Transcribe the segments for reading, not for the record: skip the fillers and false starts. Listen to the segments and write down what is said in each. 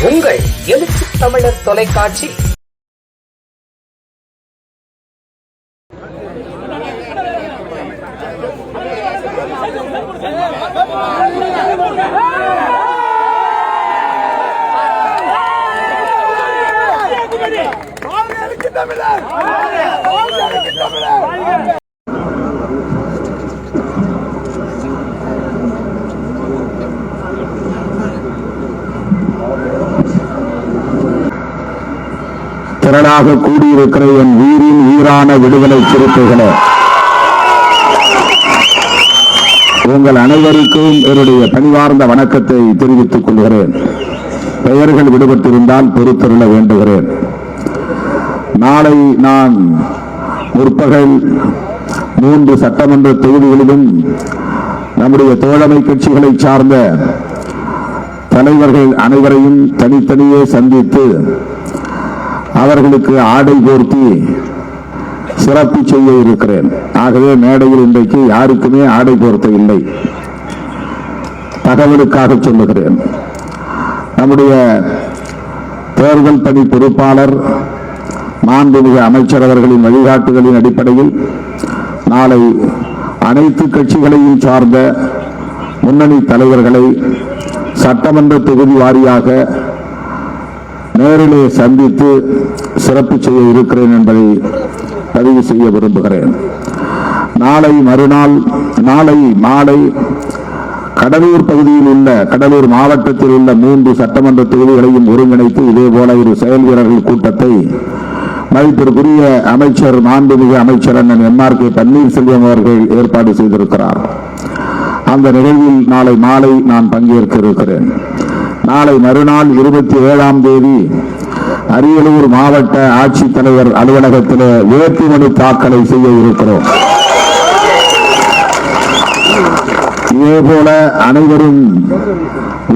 உங்கள் எழுச்சி தமிழர் தொலைக்காட்சி. திரளாக கூடியிருக்கிற என் உயிரின் உயிரான விடுதலை சிறுத்தைகளே, உங்கள் அனைவருக்கும் என்னுடைய பணிவார்ந்த வணக்கத்தை தெரிவித்துக் கொள்கிறேன். பெயர்கள் விடுபட்டிருந்தால் பொறுத்தருள வேண்டுகிறேன். நாளை நான் முற்பகல் 3 சட்டமன்ற தொகுதிகளிலும் நம்முடைய தோழமை கட்சிகளை சார்ந்த தலைவர்கள் அனைவரையும் தனித்தனியே சந்தித்து அவர்களுக்கு ஆடை போர்த்தி சிறப்பு செய்ய இருக்கிறேன். ஆகவே மேடையில் இன்றைக்கு யாருக்குமே ஆடை போர்த்தவில்லை. தகவலுக்காக சொல்லுகிறேன். நம்முடைய தேர்தல் பணி பொறுப்பாளர் மாண்புமிகு அமைச்சர் அவர்களின் வழிகாட்டுதலின் அடிப்படையில் நாளை அனைத்து கட்சிகளையும் சார்ந்த முன்னணி தலைவர்களை சட்டமன்ற தொகுதி வாரியாக நேரிலே சந்தித்து சிறப்பு செய்ய இருக்கிறேன் என்பதை பதிவு செய்ய விரும்புகிறேன். நாளை மறுநாள் நாளை மாலை கடலூர் பகுதியில் உள்ள கடலூர் மாவட்டத்தில் உள்ள 3 சட்டமன்ற தொகுதிகளையும் ஒருங்கிணைத்து இதேபோல ஒரு செயல் வீரர்கள் கூட்டத்தை மதிப்பிற்குரிய அமைச்சர் மாண்புமிகு அமைச்சர் அண்ணன் MRK பன்னீர்செல்வம் அவர்கள் ஏற்பாடு செய்திருக்கிறார். அந்த நிகழ்வில் நாளை மாலை நான் பங்கேற்க இருக்கிறேன். நாளை மறுநாள் 27ஆம் தேதி அரியலூர் மாவட்ட ஆட்சித்தலைவர் அலுவலகத்தில் வேட்புமனு தாக்கலை செய்ய இருக்கிறோம். இதேபோல அனைவரும்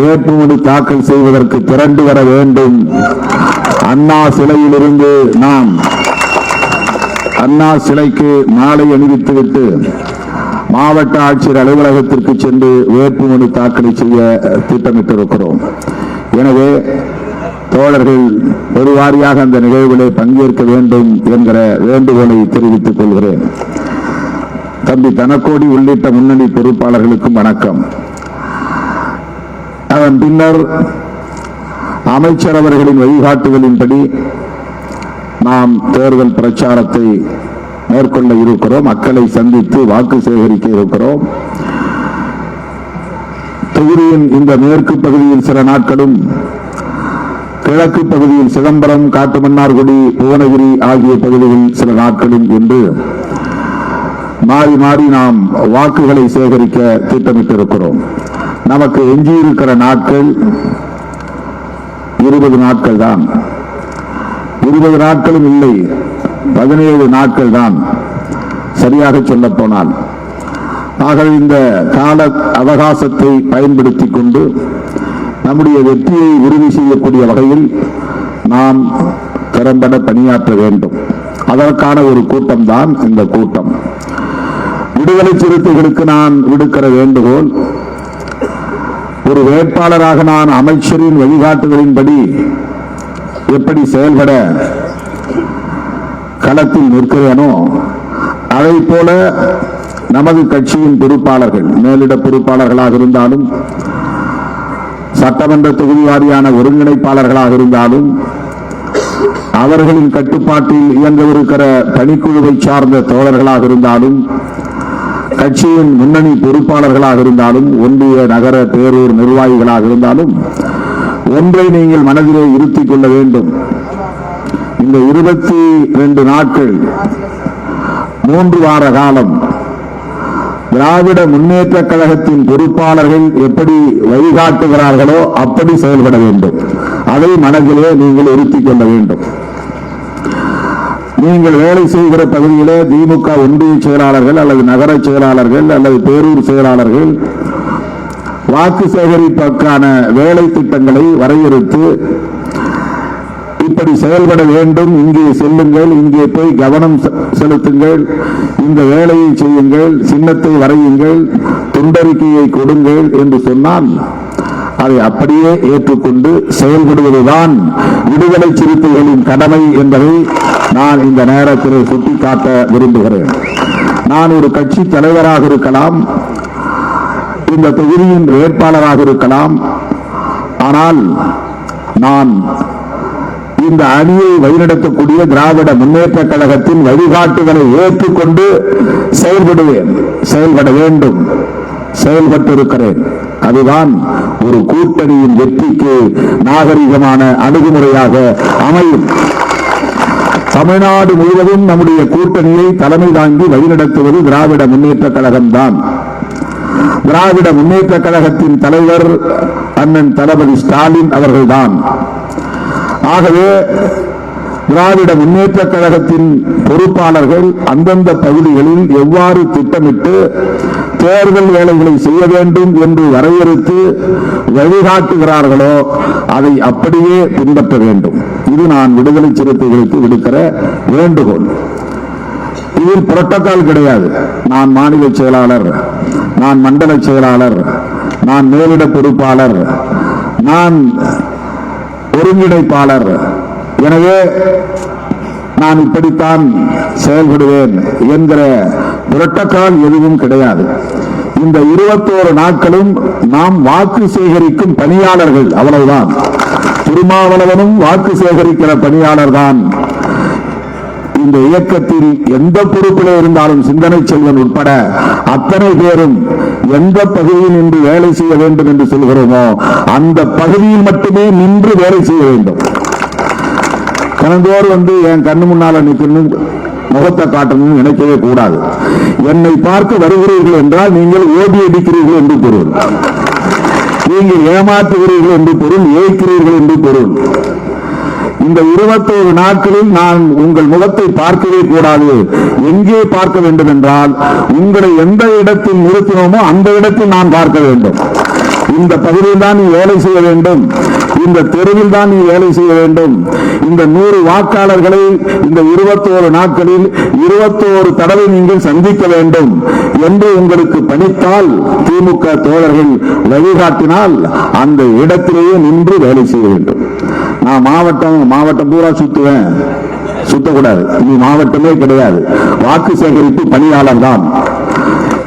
வேட்புமனு தாக்கல் செய்வதற்கு திரண்டு வர வேண்டும். அண்ணா சிலையிலிருந்து நாம் அண்ணா சிலைக்கு மாலை அணிவித்துவிட்டு மாவட்ட ஆட்சியர் அலுவலகத்திற்கு சென்று வேட்புமனு தாக்கலை செய்ய திட்டமிட்டிருக்கிறோம். எனவே தோழர்கள் ஒருவாரியாக அந்த நிகழ்விலே பங்கேற்க வேண்டும் என்கிற வேண்டுகோளை தெரிவித்துக் கொள்கிறேன். தம்பி தனக்கோடி உள்ளிட்ட முன்னணி பொறுப்பாளர்களுக்கும் வணக்கம். அதன் பின்னர் அமைச்சர் அவர்களின் வழிகாட்டுதலின்படி நாம் தேர்தல் பிரச்சாரத்தை மேற்கொள்ள இருக்கிறோம். மக்களை சந்தித்து வாக்கு சேகரிக்க இருக்கிறோம். தொகுதியின் இந்த மேற்கு பகுதியில் சில நாட்களும், கிழக்கு பகுதியில் சிதம்பரம், காட்டுமன்னார்குடி, புவனகிரி ஆகிய பகுதிகளில் சில நாட்களும் என்று மாறி மாறி நாம் வாக்குகளை சேகரிக்க திட்டமிட்டிருக்கிறோம். நமக்கு எஞ்சியிருக்கிற நாட்கள் 20 நாட்கள் தான். 20 நாட்களும் இல்லை, 17 நாட்கள் தான் சரியாக சொல்ல போனால். ஆக இந்த கால அவகாசத்தை பயன்படுத்திக் கொண்டு நம்முடைய வெற்றியை உறுதி செய்யக்கூடிய வகையில் நாம் திறம்பட பணியாற்ற வேண்டும். அதற்கான ஒரு கூட்டம் தான் இந்த கூட்டம். விடுதலை சிறுத்தைகளுக்கு நான் விடுக்கிற வேண்டுகோள், ஒரு வேட்பாளராக நான் அமைச்சரின் வழிகாட்டுதலின்படி எப்படி செயல்பட களத்தில் நிற்கிறேனோ அதை போல நமது கட்சியின் பொறுப்பாளர்கள், மேலிட பொறுப்பாளர்களாக இருந்தாலும், சட்டமன்ற தொகுதி வாரியான ஒருங்கிணைப்பாளர்களாக இருந்தாலும், அவர்களின் கட்டுப்பாட்டில் இயங்கவிருக்கிற பணிக்குழுவை சார்ந்த தோழர்களாக இருந்தாலும், கட்சியின் முன்னணி பொறுப்பாளர்களாக இருந்தாலும், ஒன்றிய நகர பேரூர் நிர்வாகிகளாக இருந்தாலும், ஒன்றை நீங்கள் மனதிலே இருத்திக் கொள்ள வேண்டும். இந்த 22 நாட்கள் 3 வார காலம் திராவிட முன்னேற்ற கழகத்தின் பொறுப்பாளர்கள் எப்படி வழிகாட்டுகிறார்களோ அப்படி செயல்பட வேண்டும். அதை மனதிலே நீங்கள் இருத்திக் கொள்ள வேண்டும். நீங்கள் வேலை செய்கிற பகுதியிலே திமுக ஒன்றிய செயலாளர்கள் அல்லது நகர செயலாளர்கள் அல்லது பேரூர் செயலாளர்கள் வாக்கு சேகரிப்புக்கான வேலை திட்டங்களை வரையறுத்து இப்படி செயல்பட வேண்டும், இங்கே செல்லுங்கள், இங்கே போய் கவனம் செலுத்துங்கள், இந்த வேலையை செய்யுங்கள், சின்னத்தை வரையுங்கள், துண்டறிக்கையை கொடுங்கள் என்று சொன்னால் அதை அப்படியே ஏற்றுக்கொண்டு செயல்படுவதுதான் விடுதலை சிறுத்தைகளின் கடமை என்பதை நான் இந்த நேரத்தில் சுட்டிக்காட்ட விரும்புகிறேன். நான் ஒரு கட்சி தலைவராக இருக்கலாம், இந்த தொகுதியின் வேட்பாளராக இருக்கலாம். ஆனால் நான் இந்த அணியை வழிநடத்தக்கூடிய திராவிட முன்னேற்ற கழகத்தின் வழிகாட்டுதலை ஏற்றுக்கொண்டு செயல்படுவேன், செயல்பட வேண்டும், செயல்பட்டிருக்கிறேன். அதுதான் ஒரு கூட்டணியின் வெற்றிக்கு நாகரிகமான அணுகுமுறையாக அமையும். தமிழ்நாடு முழுவதும் நம்முடைய கூட்டணியை தலைமை தாங்கி வழிநடத்துவது திராவிட முன்னேற்ற கழகம்தான். திராவிட முன்னேற்ற கழகத்தின் தலைவர் அண்ணன் தளபதி ஸ்டாலின் அவர்கள்தான். ஆகவே திராவிட முன்னேற்ற கழகத்தின் பொறுப்பாளர்கள் அந்தந்த பகுதிகளில் எவ்வாறு திட்டமிட்டு தேர்தல் வேலைகளை செய்ய வேண்டும் என்று வரையறுத்து வழிகாட்டுகிறார்களோ அதை அப்படியே பின்பற்ற வேண்டும். இது நான் விடுதலை சிறுத்தைகளுக்கு விடுக்கிற வேண்டுகோள். இதில் புரோட்டோகால் கிடையாது. நான் மாநில செயலாளர், நான் மண்டல செயலாளர், நான் மேலிட பொறுப்பாளர், நான் ஒருங்கிணைப்பாளர், எனவே நான் இப்படித்தான் செயல்படுவேன் என்கிற புரோட்டோகால் எதுவும் கிடையாது. இந்த 21 நாட்களும் நாம் வாக்கு சேகரிக்கும் பணியாளர்கள், அவ்வளவுதான். திருமாவளவனும் வாக்கு சேகரிக்கிற பணியாளர் தான். இந்த இயக்கத்தில் எந்த பொறுப்பில் இருந்தாலும் சிந்தனை செல்வன் உட்பட அத்தனை பேரும் எந்த பகுதியில் நின்று வேலை செய்ய வேண்டும் என்று சொல்கிறோமோ அந்த பகுதியில் மட்டுமே நின்று வேலை செய்ய வேண்டும். கணந்தோர் என் கண்ணு முன்னால நிற்கணும், முகத்தை காட்டணும்னு நினைக்கவே கூடாது. என்னை பார்க்க வருகிறீர்கள் என்றால் நீங்கள் ஓடி அடிக்கிறீர்கள் என்று பொருள், நீங்கள் ஏமாற்றுகிறீர்கள் என்று பொருள், ஏய்க்கிறீர்கள் என்று பொருள். இந்த 21 நாட்களில் நான் உங்கள் முகத்தை பார்க்கவே கூடாது. எங்கே பார்க்க வேண்டும் என்றால் உங்களை எந்த இடத்தில் நிறுத்தினோமோ அந்த இடத்தில் நான் பார்க்க வேண்டும். இந்த பகுதியில் தான் நீ வேலை செய்ய வேண்டும், இந்த தெருவில் தான் நீ வேலை செய்ய வேண்டும். இந்த 100 வாக்காளர்களை இந்த 21 நாட்களில் 21 தடவை நீங்கள் சந்திக்க வேண்டும் என்று உங்களுக்கு பணித்தால், திமுக தோழர்கள் வழிகாட்டினால் அந்த இடத்திலேயே நின்று வேலை செய்ய வேண்டும். நான் மாவட்டம் பூரா சுத்துவேன், சுத்தக்கூடாது. இது மாவட்டமே கிடையாது, வாக்கு சேகரிப்பு பணியாளர் தான்.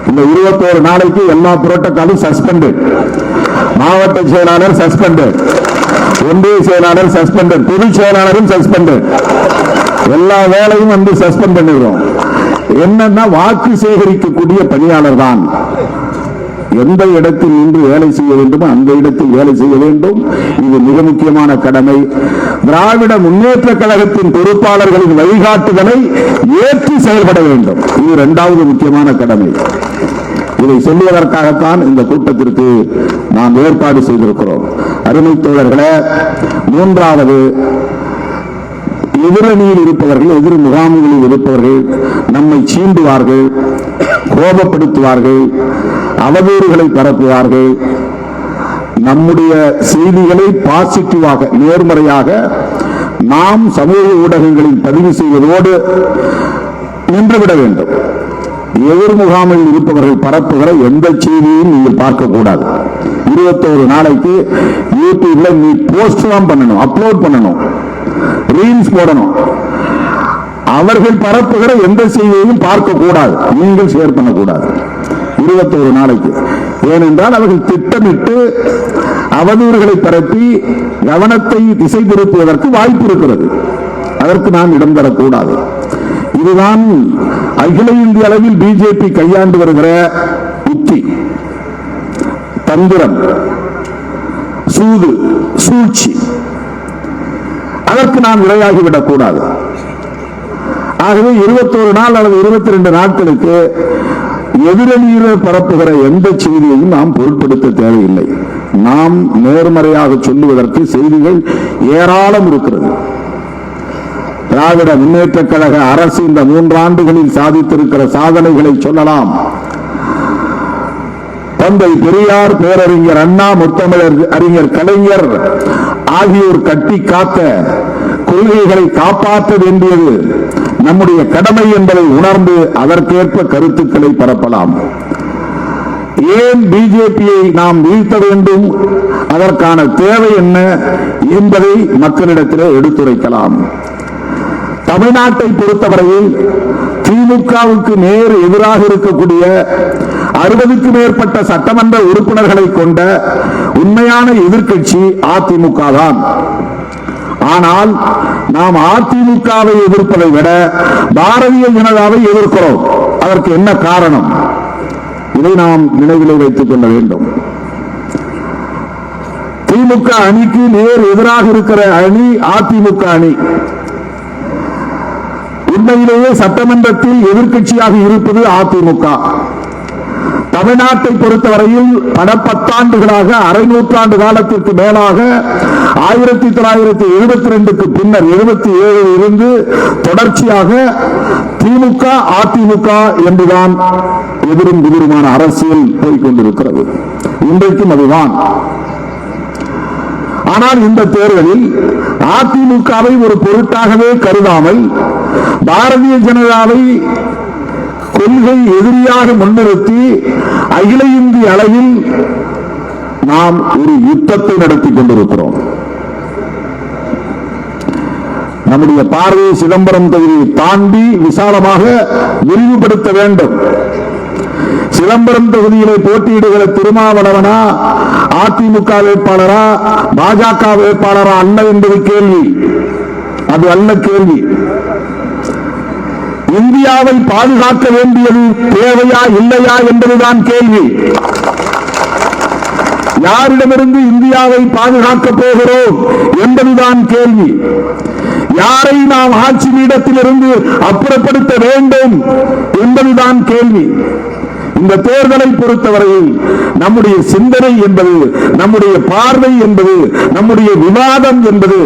இந்த 21 நாளைக்கு எல்லா புரோட்டோகாலும் சஸ்பெண்டட். மாவட்ட செயலாளர் சஸ்பெண்டட், ஒன்றிய செயலாளர் சஸ்பெண்டட், பொதுச் செயலாளரும் சஸ்பெண்டட். எல்லா வேலையும் சஸ்பெண்ட் பண்ணிடுறோம். என்னன்னா வாக்கு சேகரிக்கக்கூடிய பணியாளர் தான். எந்த இடத்தில் நின்று வேலை செய்ய வேண்டுமோ அந்த இடத்தில் வேலை செய்ய வேண்டும். இது மிக முக்கியமான கடமை. திராவிட முன்னேற்ற கழகத்தின் பொறுப்பாளர்களின் வழிகாட்டுதலை ஏற்று செயல்பட வேண்டும். இது 2வது முக்கியமான கடமை. இதை சொல்லுவதற்காகத்தான் இந்த கூட்டத்திற்கு நாம் ஏற்பாடு செய்திருக்கிறோம். அருமை தோழர்களே, 3வது, எதிரணியில் இருப்பவர்கள், எதிர் முகாம்களில் இருப்பவர்கள் நம்மை சீண்டுவார்கள், கோபப்படுத்துவார்கள், அவதூறுகளை பரப்புவார்கள். நம்முடைய செய்திகளை பாசிட்டிவாக, நேர்மறையாக நாம் சமூக ஊடகங்களில் பதிவு செய்வதோடு நின்றுவிட வேண்டும். எதிர் முகாமில் இருப்பவர்கள் பரப்புகிற எந்த செய்தியையும் நீங்கள் பார்க்கக்கூடாது. 21 நாளைக்கு யூடியூப்ல நீ போஸ்ட் தான் பண்ணணும், அப்லோட் பண்ணணும், ரீல்ஸ் போடணும். அவர்கள் பரப்புகிற எந்த செய்தியையும் பார்க்க கூடாது, நீங்கள் ஷேர் பண்ணக்கூடாது 21 நாளைக்கு. ஏனென்றால் அவர்கள் திட்டமிட்டு அவதூறுகளை பரப்பி கவனத்தை திசை திருப்புவதற்கு வாய்ப்பு இருக்கிறது. அதற்கு நாம் இடம் தரக்கூடாது. இதுதான் அகில இந்திய அளவில் பிஜேபி கையாண்டு வருகிற உத்தி, தந்திரம், சூது, சூழ்ச்சி. அதற்கு நாம் இரையாகிவிடக் கூடாது. ஆகவே 21 நாள் அல்லது 22 நாட்களுக்கு எதிரணியினர் பரப்புகிற எந்த செய்தியையும் நாம் பொருட்படுத்த தேவையில்லை. நாம் நேர்மறையாக சொல்லுவதற்கு செய்திகள் ஏராளம் இருக்கிறது. திராவிட முன்னேற்ற கழக அரசு இந்த 3 ஆண்டுகளில் சாதித்திருக்கிற சாதனைகளை சொல்லலாம். தந்தை பெரியார், பேரறிஞர் அண்ணா, முத்தமிழர் அறிஞர் கலைஞர் ஆகியோர் கட்டி காத்த கொள்கைகளை காப்பாற்ற வேண்டியது நம்முடைய கடமை என்பதை உணர்ந்து அதற்கேற்ப கருத்துக்களை பரப்பலாம். ஏன் பிஜேபியை நாம் வீழ்த்த வேண்டும், அதற்கான தேவை என்ன என்பதை மக்களிடத்தில் எடுத்துரைக்கலாம். தமிழ்நாட்டை பொறுத்தவரையில் திமுகவுக்கு நேர் எதிராக இருக்கக்கூடிய 60க்கும் மேற்பட்ட சட்டமன்ற உறுப்பினர்களை கொண்ட உண்மையான எதிர்க்கட்சி அதிமுக தான். ஆனால் நாம் அதிமுகவை எதிர்ப்பதை விட பாரதிய ஜனதாவை எதிர்க்கிறோம். அதற்கு என்ன காரணம்? இதை நாம் நினைவில் வைத்துக் கொள்ள வேண்டும். திமுக அணிக்கு நேர் எதிராக இருக்கிற அணி அதிமுக அணி. உண்மையிலேயே சட்டமன்றத்தில் எதிர்க்கட்சியாக இருப்பது அதிமுக. தமிழ்நாட்டை பொறுத்தவரையில் பல பத்தாண்டுகளாக, அரை நூற்றாண்டு காலத்திற்கு மேலாக 1972க்கு பின்னர் 77 இருந்து தொடர்ச்சியாக திமுக அதிமுக என்றுதான் எதிரும் புதிருமான அரசியல் போய்கொண்டிருக்கிறது. இன்றைக்கும் அதுதான். ஆனால் இந்த தேர்தலில் அதிமுகவை ஒரு பொருட்டாகவே கருதாமல் பாரதிய ஜனதாவை கொள்கை எதிரியாக முன்னிறுத்தி அகில இந்திய அளவில் நாம் ஒரு யுத்தத்தை நடத்தி கொண்டிருக்கிறோம். நம்முடைய பார்வையை சிதம்பரம் தொகுதியை தாண்டி விசாலமாக விரிவுபடுத்த வேண்டும். சிதம்பரம் தொகுதியிலே போட்டியிடுகிற திருமாவளவனா அதிமுக வேட்பாளரா பாஜக வேட்பாளரா அல்ல என்பது கேள்வி. அது அல்ல கேள்வி. இந்தியாவை பாதுகாக்க வேண்டியது தேவையா இல்லையா என்பதுதான் கேள்வி. யாரிடமிருந்து இந்தியாவை பாதுகாக்கப் போகிறோம் என்பதுதான் கேள்வி. யாரை நாம் ஆட்சி பீடத்திலிருந்து அப்புறப்படுத்த வேண்டும் என்பதுதான் கேள்வி. இந்த தேர்தலை பொறுத்தவரையில் நம்முடைய சிந்தனை என்பது, நம்முடைய பார்வை என்பது, நம்முடைய விவாதம் என்பது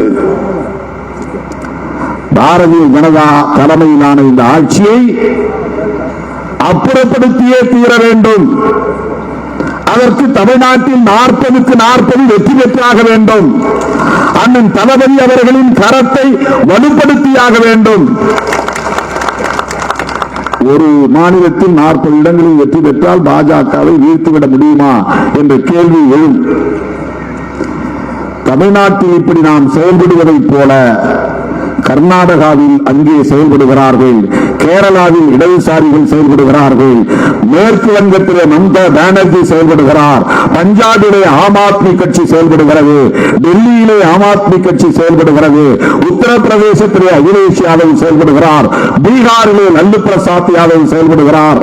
பாரதிய ஜனதா தலைமையிலான இந்த ஆட்சியை அப்புறப்படுத்தியே தீர வேண்டும். அதற்கு தமிழ்நாட்டில் 40க்கு 40 வெற்றி பெற்றாக வேண்டும். அண்ணன் தளபதி அவர்களின் கரத்தை வலுப்படுத்தியாக வேண்டும். ஒரு மாநிலத்தில் 40 இடங்களில் வெற்றி பெற்றால் பாஜகவை வீழ்த்திவிட முடியுமா என்ற கேள்வி எழும். தமிழ்நாட்டில் இப்படி நாம் செயல்படுவதைப் போல கர்நாடகாவில் அங்கே செயல்படுகிறார்கள், கேரளாவில் இடதுசாரிகள் செயல்படுகிறார்கள், மேற்கு வங்கத்திலே மம்தா பானர்ஜி செயல்படுகிறார், பஞ்சாபிலே ஆம் ஆத்மி கட்சி செயல்படுகிறது, டெல்லியிலே ஆம் ஆத்மி கட்சி செயல்படுகிறது, உத்தரப்பிரதேசத்திலே அகிலேஷ் யாதவ் செயல்படுகிறார், பீகாரிலே லல்லு பிரசாத் யாதவ் செயல்படுகிறார்.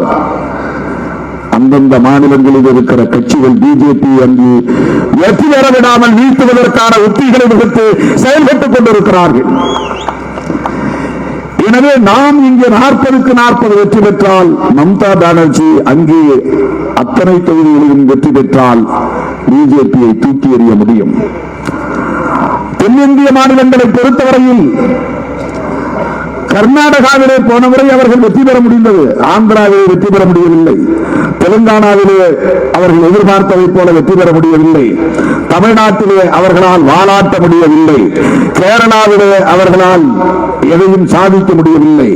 அந்தந்த மாநிலங்களில் இருக்கிற கட்சிகள் பிஜேபி அங்கு வெற்றி பெற விடாமல் வீழ்த்துவதற்கான உத்திகளை வகுத்து செயல்பட்டுக் கொண்டிருக்கிறார்கள். எனவே நாம் இங்கே 40க்கு 40 வெற்றி பெற்றால், மம்தா பானர்ஜி அங்கே அத்தனை தொகுதிகளிலும் வெற்றி பெற்றால் பிஜேபியை தூக்கி எறிய முடியும். தென்னிந்திய மாநிலங்களை பொறுத்தவரையில் கர்நாடகாவிலே போன முறை அவர்கள் வெற்றி பெற முடிந்தது, ஆந்திராவிலே வெற்றி பெற முடியவில்லை, தெலுங்கானாவிலே அவர்கள் எதிர்பார்த்ததைப் போல வெற்றி பெற முடியவில்லை, தமிழ்நாட்டிலே அவர்களால் வாலாட்ட முடியவில்லை, கேரளாவிலே அவர்களால் எதையும் சாதிக்க முடியவில்லை.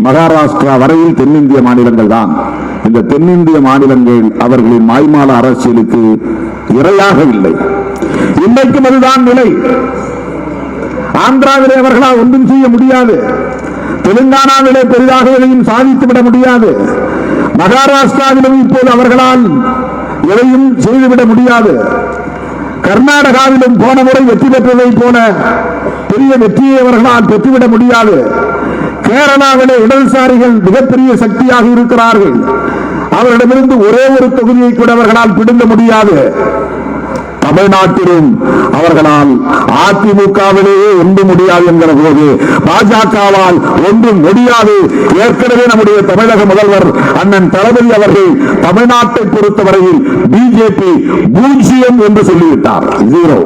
மகாராஷ்டிரா வரையில் தென்னிந்திய மாநிலங்கள் தான். இந்த தென்னிந்திய மாநிலங்கள் அவர்களின் மாய்மால அரசியலுக்கு இரையாகவில்லை. இன்றைக்கும் அதுதான் நிலை. ஆந்திராவிலே அவர்களால் ஒன்றும் செய்ய முடியாது, தெலுங்கானாவிலே பெரிதாக எதையும் சாதித்துவிட முடியாது, மகாராஷ்டிராவிலும் இப்போது அவர்களால் எதையும் செய்துவிட முடியாது, கர்நாடகாவிலும் போன முறை வெற்றி பெற்றதை போல பெரிய வெற்றியை அவர்களால் பெற்றுவிட முடியாது, கேரளாவிலே இடதுசாரிகள் மிகப்பெரிய சக்தியாக இருக்கிறார்கள், அவர்களிடமிருந்து ஒரே ஒரு தொகுதியை கூட அவர்களால் பிடுங்க முடியாது. தமிழ்நாட்டிலும் அவர்களால் அதிமுகவிலேயே ஒன்றும் முடியாது என்கிற போது பாஜகவால் ஒன்றும் முடியாது. ஏற்கனவே நம்முடைய தமிழக முதல்வர் அண்ணன் தளபதி அவர்கள் தமிழ்நாட்டை பொறுத்தவரையில் பிஜேபி 0 என்று சொல்லிவிட்டார். 0.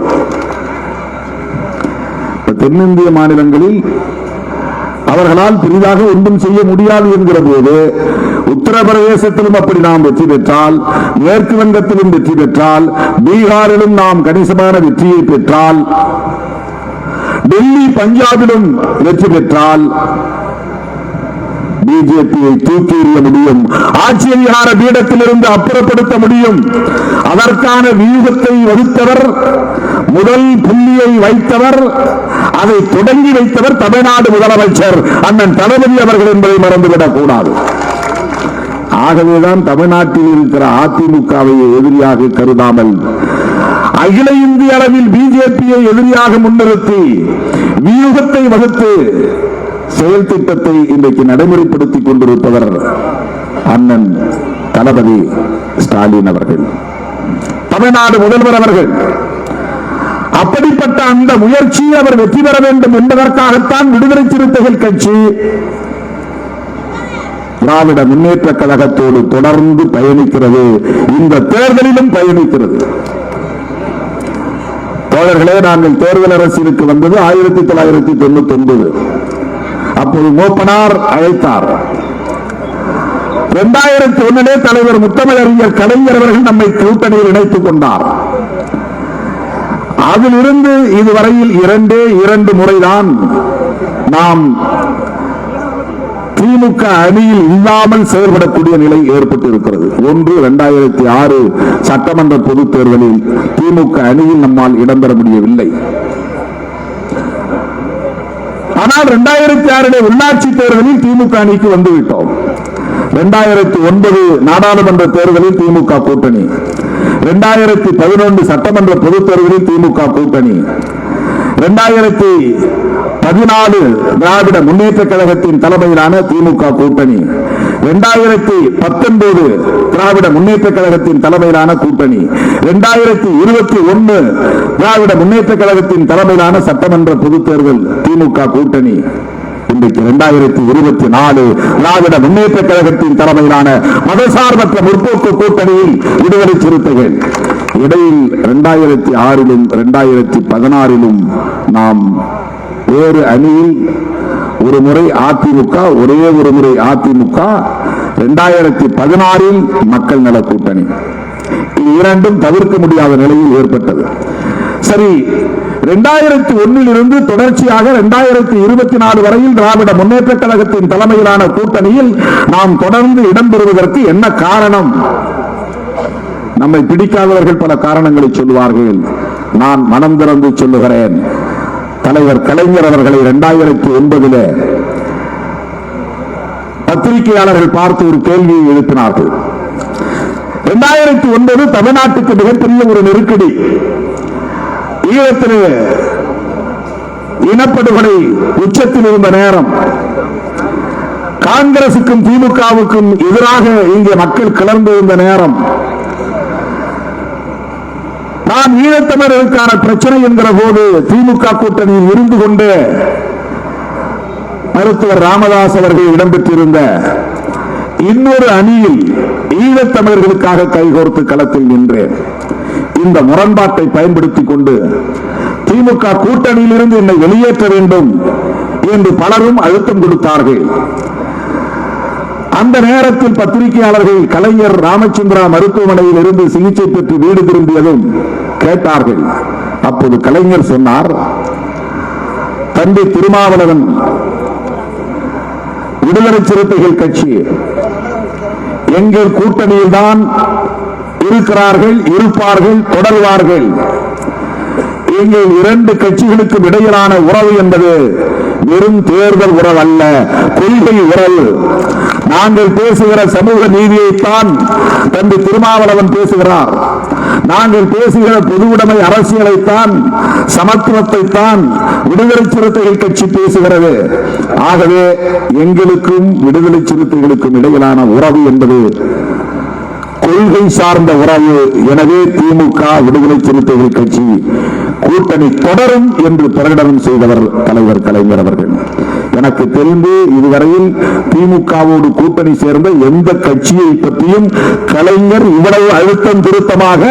தென்னிந்திய மாநிலங்களில் அவர்களால் பெரிதாக ஒன்றும் செய்ய முடியாது என்கிற போது உத்தரப்பிரதேசத்திலும் அப்படி நாம் வெற்றி பெற்றால், மேற்கு வங்கத்திலும் வெற்றி பெற்றால், பீகாரிலும் நாம் கணிசமான வெற்றியை பெற்றால், டெல்லி பஞ்சாபிலும் வெற்றி பெற்றால் பிஜேபியை தூக்கி எறிய முடியும், ஆட்சி அதிகார பீடத்திலிருந்து அப்புறப்படுத்த முடியும். அதற்கான வியூகத்தை வகுத்தவர், முதல் புள்ளியை வைத்தவர், அதை தொடங்கி வைத்தவர் தமிழ்நாடு முதலமைச்சர் அண்ணன் தளபதி அவர்கள் என்பதை மறந்துவிடக் கூடாது. ஆகவேதான் தமிழ்நாட்டில் இருக்கிற அதிமுகவை எதிரியாக கருதாமல் அகில இந்திய அளவில் பிஜேபியை எதிரியாக முன்னிறுத்தி வியூகத்தை வகுத்து செயல் திட்டத்தை இன்றைக்கு நடைமுறைப்படுத்திக் கொண்டிருப்பவர் அண்ணன் தளபதி ஸ்டாலின் அவர்கள், தமிழ்நாடு முதல்வர் அவர்கள். அப்படிப்பட்ட அந்த முயற்சியை அவர் வெற்றி பெற வேண்டும் என்பதற்காகத்தான் விடுதலை சிறுத்தைகள் கட்சி திராவிட முன்னேற்ற கழகத்தோடு தொடர்ந்து பயணிக்கிறது, இந்த தேர்தலிலும் பயணிக்கிறது. தோழர்களே, நாங்கள் தேர்தல் அரசியலுக்கு வந்தது 1999. அப்போது மூப்பனார் அழைத்தார். 2001 தலைவர் முத்தமிழறிஞர் கலைஞர் அவர்கள் நம்மை கூட்டணியில் இணைத்துக் கொண்டார். அதிலிருந்து இதுவரையில் 2 முறைதான் நாம் திமுக அணியில் இல்லாமல் செயல்படக்கூடிய நிலை ஏற்பட்டு இருக்கிறது. ஒன்று 2006 சட்டமன்ற பொதுத் தேர்தலில் திமுக அணியில் நம்மால் இடம்பெற முடியவில்லை. ஆனால் 2006 உள்ளாட்சி தேர்தலில் திமுக அணிக்கு வந்துவிட்டோம். 2009 நாடாளுமன்ற தேர்தலில் திமுக கூட்டணி, 2011 சட்டமன்ற பொதுத் தேர்தலில் திமுக கூட்டணி, 2014 திராவிட முன்னேற்ற கழகத்தின் தலைமையிலான திமுக கூட்டணி, 2019 திராவிட முன்னேற்ற கழகத்தின் தலைமையிலான கூட்டணி, 2021 திராவிட முன்னேற்ற கழகத்தின் தலைமையிலான சட்டமன்ற பொதுத் தேர்தல் திமுக கூட்டணி, இன்றைக்கு 2024 திராவிட முன்னேற்ற கழகத்தின் தலைமையிலான மதசார்பற்ற முற்போக்கு கூட்டணியில் விடுதலை சிறுத்தைகள். இடையில் 2006 2016 நாம் வேறு அணியில் ஒரு முறை அதிமுக, ஒரே ஒரு முறை அதிமுக, 2016 மக்கள் நல கூட்டணி. இது இரண்டும் தவிர்க்க முடியாத நிலையில் ஏற்பட்டது. சரி, 2001 இருந்து தொடர்ச்சியாக 2024 வரையில் திராவிட முன்னேற்ற கழகத்தின் தலைமையிலான கூட்டணியில் நாம் தொடர்ந்து இடம்பெறுவதற்கு என்ன காரணம்? நம்மை பிடிக்காதவர்கள் பல காரணங்களை சொல்வார்கள். நான் மனம் திறந்து சொல்லுகிறேன். தலைவர் கலைஞர் அவர்களை 2009 பத்திரிகையாளர்கள் பார்த்து ஒரு கேள்வியை எழுப்பினார்கள். 2009 தமிழ்நாட்டுக்கு மிகப்பெரிய ஒரு நெருக்கடி. ஈழத்திலே இனப்படுகொலை உச்சத்தில் இருந்த நேரம், காங்கிரசுக்கும் திமுகவுக்கும் எதிராக இங்கே மக்கள் கிளர்ந்திருந்த நேரம், நான் ஈழத்தமிழர்களுக்கான பிரச்சனை என்கிற போது திமுக கூட்டணியில் இருந்து கொண்டு மருத்துவர் ராமதாஸ் அவர்கள் இடம்பெற்றிருந்த இன்னொரு அணியில் ஈழத்தமிழர்களுக்காக கைகோர்த்து களத்தில் நின்றேன். இந்த முரண்பாட்டை பயன்படுத்திக் கொண்டு திமுக கூட்டணியில் இருந்து என்னை வெளியேற்ற வேண்டும் என்று பலரும் அழுத்தம் கொடுத்தார்கள். அந்த நேரத்தில் பத்திரிகையாளர்கள் கலைஞர் ராமச்சந்திரா மருத்துவமனையில் இருந்து சிகிச்சை பெற்று வீடு திரும்பியதும் கேட்டார்கள். அப்போது கலைஞர் சொன்னார், தந்தை திருமாவளவன் விடுதலை சிறுத்தைகள் கட்சி எங்கள் கூட்டணியில் தான் இருக்கிறார்கள், இருப்பார்கள், தொடர்வார்கள். எங்கள் 2 கட்சிகளுக்கும் இடையிலான உறவு என்பது வெறும் தேர்தல் உறவு அல்ல, கொள்கை உறவு. நாங்கள் பேசுகிற சமூக நீதியைத்தான் தந்தை திருமாவளவன் பேசுகிறார். நாங்கள் பேசுகிற பொது உடைமை அரசியலைத்தான், சமத்துவத்தைத்தான் விடுதலை சிறுத்தைகள் கட்சி பேசுகிறது. ஆகவே எங்களுக்கும் விடுதலை சிறுத்தைகளுக்கும் இடையிலான உறவு என்பது கொள்கை சார்ந்த உறவு. எனவே திமுக விடுதலை சிறுத்தைகள் கட்சி கூட்டணி தொடரும் என்று பிரகடனம் செய்தவர் தலைவர் கலைஞர் அவர்கள். எனக்கு தெரிந்து இதுவரையில் திமுகவோடு கூட்டணி சேர்ந்த எந்த கட்சியை பற்றியும் கலைஞர் இவ்வளவு அழுத்தம் திருத்தமாக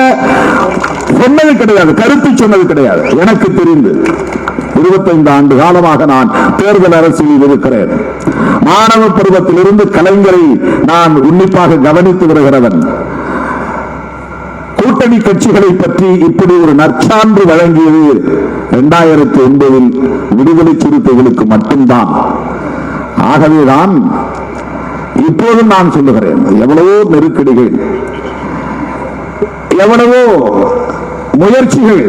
சொன்னது கிடையாது, கருத்து சொன்னது கிடையாது. எனக்கு தெரிந்து 25 ஆண்டு காலமாக நான் தேர்தல் அரசியலில் இருக்கிறேன். மாணவ பருவத்திலிருந்து கலைஞரை நான் உன்னிப்பாக கவனித்து வருகிறவன். கூட்டணி கட்சிகளை பற்றி இப்படி ஒரு நற்சான்று வழங்கியது 2009 விடுதலை சிறுத்தைகளுக்கு மட்டும்தான். ஆகவேதான் இப்போதும் நான் சொல்லுகிறேன், எவ்வளவோ நெருக்கடிகள், எவ்வளவோ முயற்சிகள்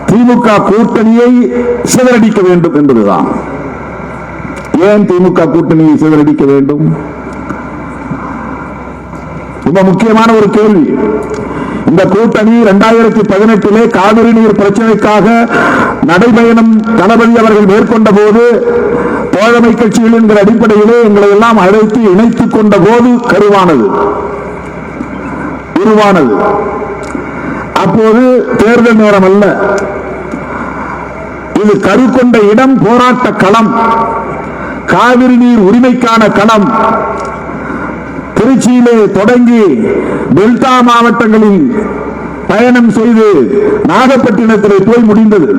திமுக கூட்டணியை சிதறடிக்க வேண்டும் என்பதுதான். ஏன் திமுக கூட்டணியை சிதறடிக்க வேண்டும்? ரொம்ப முக்கியமான ஒரு கேள்வி. இந்த கூட்டணி 2018 காவிரி நீர் பிரச்சனைக்காக நடைபயணம் தளபதி அவர்கள் மேற்கொண்ட போது, தோழமை கட்சிகள் என்கிற அடிப்படையிலே எங்களை எல்லாம் அழைத்து இணைத்துக் கொண்ட போது கருவானது, உருவானது. அப்போது தேர்தல் நேரம் அல்ல, இது கரு கொண்ட இடம் போராட்ட களம், காவிரி நீர் உரிமைக்கான களம். திருச்சியிலே தொடங்கி டெல்டா மாவட்டங்களில் பயணம் செய்து நாகப்பட்டினத்திலே போய் முடிந்தது.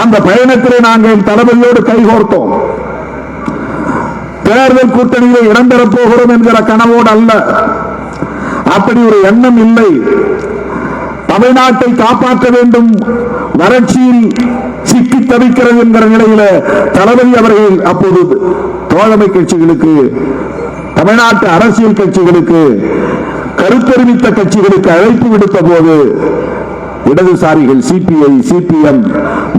அந்த பயணத்திலே நாங்கள் தளபதியோடு கைகோர்த்தோம். தேர்தல் கூட்டணியிலே இடம்பெறப் போகிறோம் என்கிற கனவோடு அல்ல, அப்படி ஒரு எண்ணம் இல்லை. தமிழ்நாட்டை காப்பாற்ற வேண்டும், வறட்சியில் சிக்கி தவிக்கிறது என்கிற நிலையில தளபதி அவர்கள் அப்போது தோழமை கட்சிகளுக்கு, தமிழ்நாட்டு அரசியல் கட்சிகளுக்கு, கருத்தறிவித்த கட்சிகளுக்கு அழைப்பு விடுத்த போது இடதுசாரிகள், சிபிஐ, சிபிஎம்,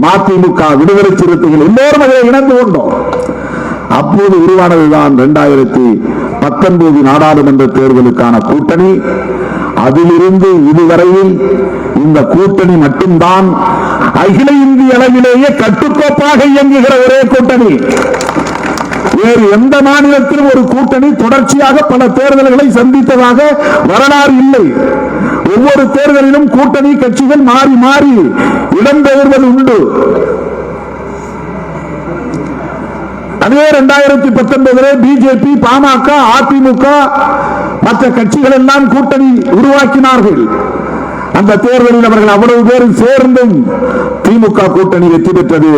மதிமுக, விடுதலை சிறுத்தைகள் எல்லோரும் அதை இணைந்து கொண்டோம். அப்போது உருவானதுதான் 2019 நாடாளுமன்ற தேர்தலுக்கான கூட்டணி. அதிலிருந்து இதுவரையில் இந்த கூட்டணி மட்டும்தான் அகில இந்திய அளவிலேயே கட்டுக்கோப்பாக இயங்குகிற ஒரே கூட்டணி. வேறு எந்த மாநிலத்திலும் ஒரு கூட்டணி தொடர்ச்சியாக பல தேர்தல்களை சந்தித்ததாக வரலாறு இல்லை. ஒவ்வொரு தேர்தலிலும் கூட்டணி கட்சிகள் மாறி மாறி இடம்பெயர்வது உண்டு. அதே 2019 பிஜேபி, பாமக, அதிமுக மற்ற கட்சிகள் எல்லாம் கூட்டணி உருவாக்கினார்கள். அந்த தேர்தலில் அவர்கள் அவ்வளவு பேரும் சேர்ந்தும் திமுக கூட்டணி வெற்றி பெற்றது.